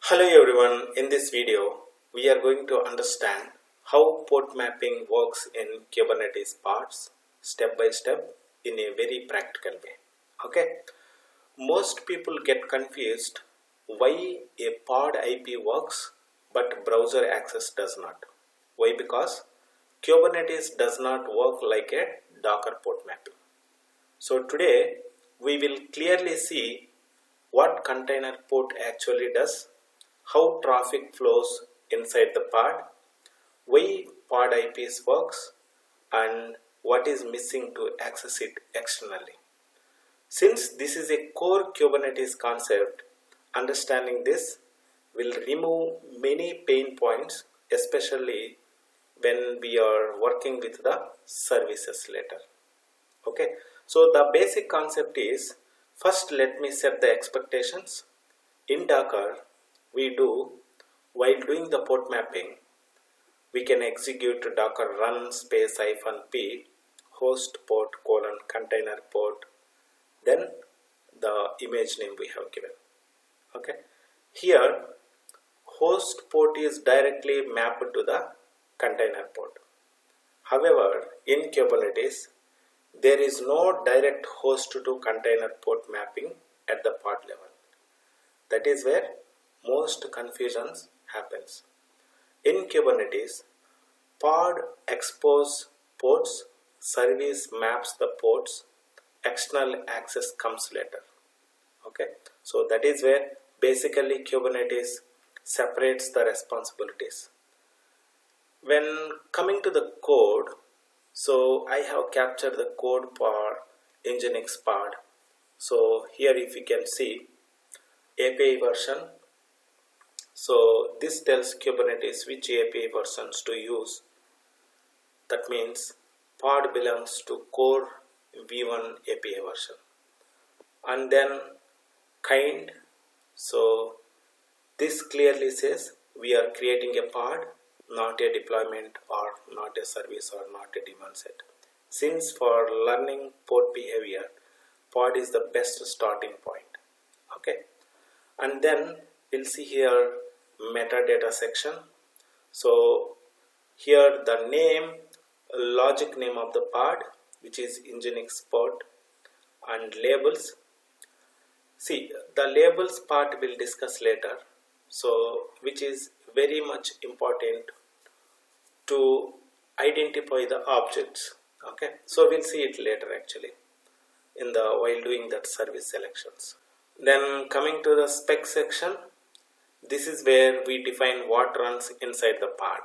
Hello everyone, in this video we are going to understand how port mapping works in Kubernetes pods step by step in a very practical way. Okay, most people get confused why a pod IP works but browser access does not. Why? Because Kubernetes does not work like a Docker port mapping. So today we will clearly see what containerPort actually does, how traffic flows inside the pod, why pod IPs works, and what is missing to access it externally. Since this is a core Kubernetes concept, understanding this will remove many pain points, especially when we are working with the services later. Okay, so the basic concept is, first let me set the expectations. In Docker, while doing the port mapping, we can execute docker run space -p host port container port, then the image name we have given. Okay, here host port is directly mapped to the container port. However, in Kubernetes, there is no direct host to container port mapping at the pod level. That is where most confusions happens. In Kubernetes, pod expose ports, service maps the ports, external access comes later. Okay, so that is where basically Kubernetes separates the responsibilities. When coming to the code, so I have captured the code for NGINX pod. So here if you can see API version, so this tells Kubernetes which API versions to use. That means pod belongs to core v1 API version. And then kind, so this clearly says we are creating a pod, not a deployment or not a service or not a demand set. Since for learning port behavior, pod is the best starting point. Okay, and then we'll see here metadata section. So here the name, logic name of the pod, which is NGINX port, and labels. See, the labels part we'll discuss later, so which is very much important to identify the objects. Okay, so we'll see it later actually in the while doing that service selections. Then coming to the spec section, this is where we define what runs inside the pod.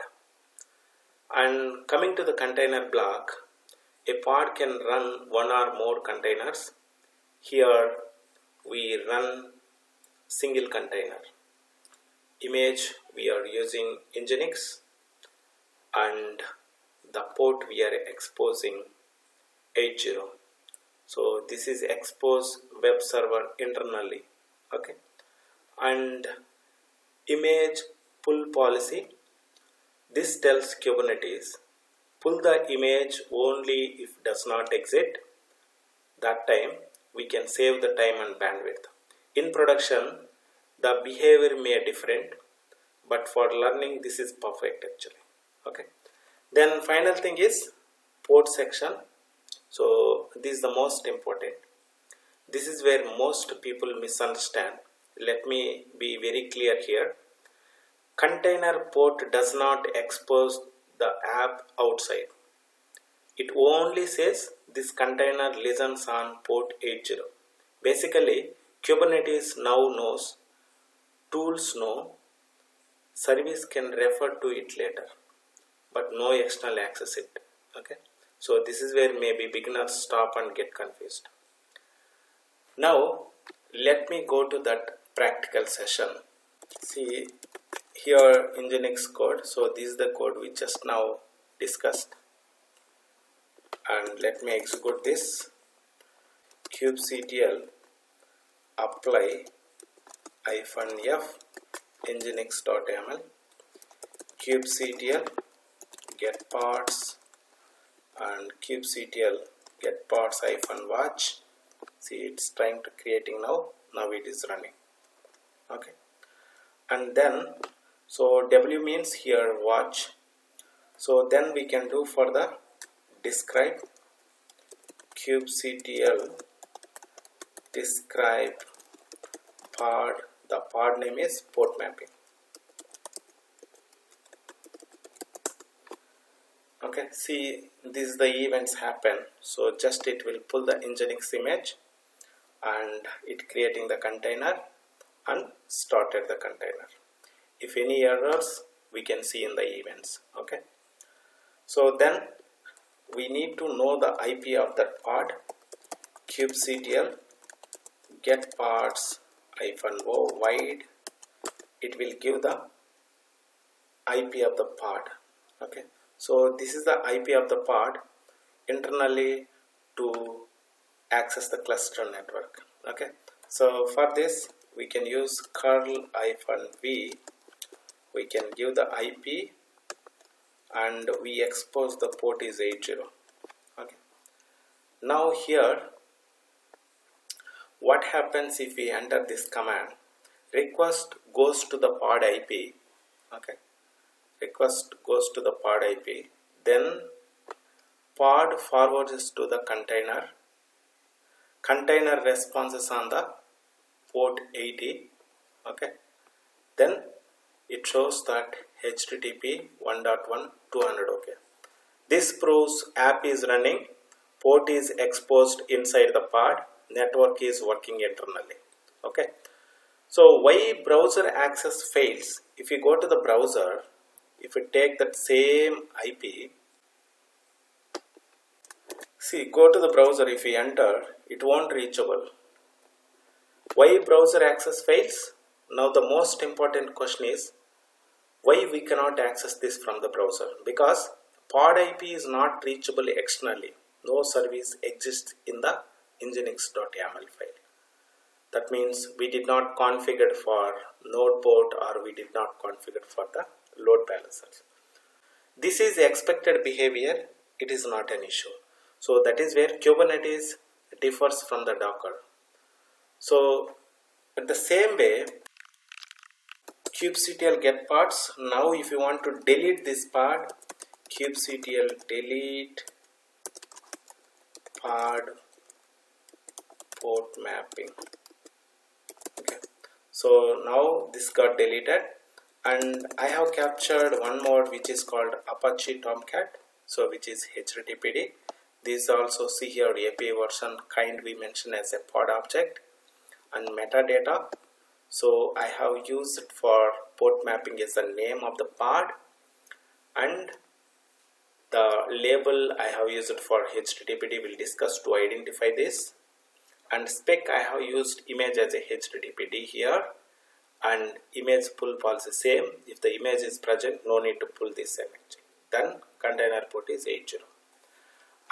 And coming to the container block, a pod can run one or more containers. Here we run single container. Image we are using NGINX, and the port we are exposing 80. So this is expose web server internally. Okay, and image pull policy, this tells Kubernetes pull the image only if does not exit. That time we can save the time and bandwidth. In production the behavior may be different, but for learning this is perfect actually. Okay, then final thing is port section. So this is the most important. This is where most people misunderstand. Let me be very clear here. Container port does not expose the app outside. It only says this container listens on port 80. Basically Kubernetes now knows, tools know, service can refer to it later, but no external access it. Okay, so this is where maybe beginners stop and get confused. Now let me go to that practical session. See here NGINX code. So this is the code we just now discussed, and let me execute this. kubectl apply -f nginx.yaml, kubectl get pods, and kubectl get pods -watch. See, it's trying to creating now it is running. Okay, and then so W means here watch. So then we can do for the describe kubectl describe pod. The pod name is port mapping. Okay, see, this is the events happen. So just it will pull the NGINX image and it creating the container and started the container. If any errors, we can see in the events. Okay, so then we need to know the IP of that pod. kubectl get pods -o wide. It will give the IP of the pod. Okay, so this is the IP of the pod internally to access the cluster network. Okay, so for this we can use curl-v. We can give the IP and we expose the port is 80. Okay, now here what happens if we enter this command? Request goes to the pod IP. Okay, request goes to the pod IP, then pod forwards to the container responses on the port 80. Okay, then it shows that HTTP 1.1 200. Okay, this proves app is running, port is exposed inside the pod, network is working internally. Okay, so why browser access fails? If you go to the browser, if you take that same IP, see, go to the browser, if you enter, it won't reachable. Why browser access fails? Now the most important question is, why we cannot access this from the browser? Because pod IP is not reachable externally. No service exists in the nginx.yaml file. That means we did not configure for node port or we did not configure for the load balancers. This is expected behavior. It is not an issue. So that is where Kubernetes differs from the Docker. So in the same way, kubectl get pods. Now if you want to delete this pod, kubectl delete pod port mapping. Okay, so now this got deleted, and I have captured one more which is called Apache Tomcat, so which is HTTPD. This also see here API version kind we mentioned as a pod object and metadata. So I have used it for port mapping as the name of the pod, and the label I have used it for HTTPD will discuss to identify this, and spec I have used image as a HTTPD here, and image pull policy same. If the image is present, no need to pull this image. Then container port is 80.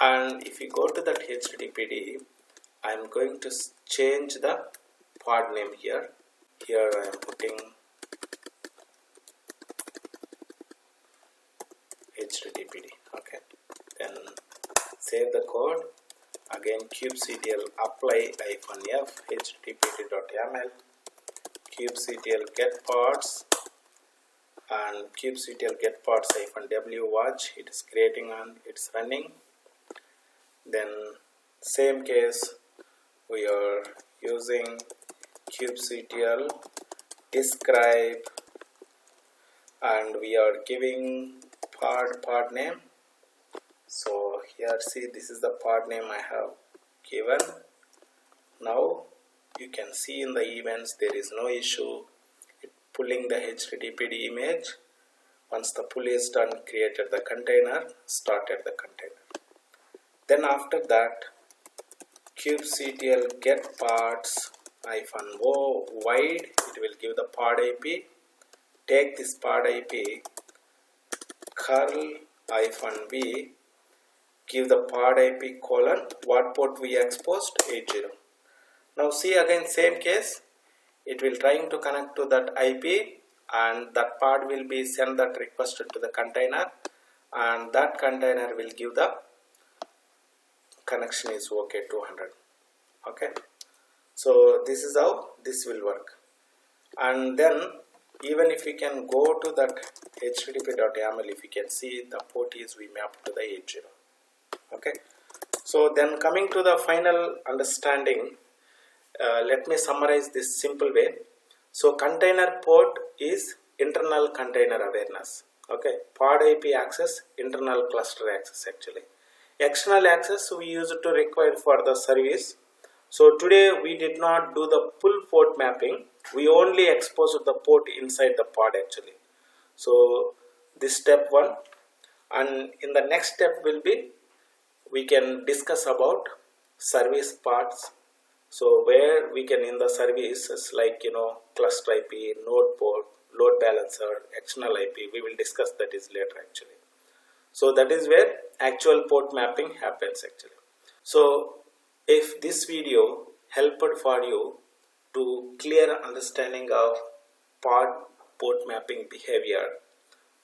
And if you go to that HTTPD, I am going to change the pod name here. Here I am putting HTTPD. Okay, then save the code. Again kubectl apply -f httpd.yaml, kubectl get pods, and kubectl get pods -w watch. It is creating and it's running. Then same case we are using kubectl describe, and we are giving pod name. So here see, this is the pod name I have given. Now you can see in the events there is no issue. It pulling the HTTPD image. Once the pull is done, created the container, started the container. Then after that, kubectl get pods -o wide. It will give the pod IP. Take this pod IP, curl-v, give the pod IP colon, what port we exposed, 80. Now see again same case, it will trying to connect to that IP, and that pod will be send that request to the container, and that container will give the connection is okay 200. Okay, so this is how this will work. And then even if we can go to that http.yaml, if you can see the port is we map to the 80. Okay, so then coming to the final understanding, let me summarize this simple way. So container port is internal container awareness. Okay, pod IP access, internal cluster access actually. External access we used to require for the service. So today we did not do the full port mapping. We only exposed the port inside the pod actually. So this step 1, and in the next step will be we can discuss about service parts. So where we can in the services like cluster IP, node port, load balancer, external IP, we will discuss that is later actually. So that is where actual port mapping happens actually. So if this video helped for you to clear understanding of pod port mapping behavior,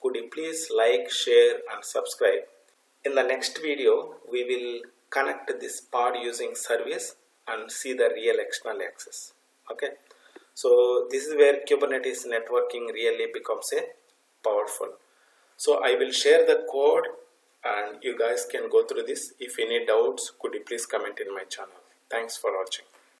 could you please like, share and subscribe. In the next video we will connect this pod using service and see the real external access. Okay, so this is where Kubernetes networking really becomes a powerful. So I will share the code and you guys can go through this. If any doubts, could you please comment in my channel. Thanks for watching.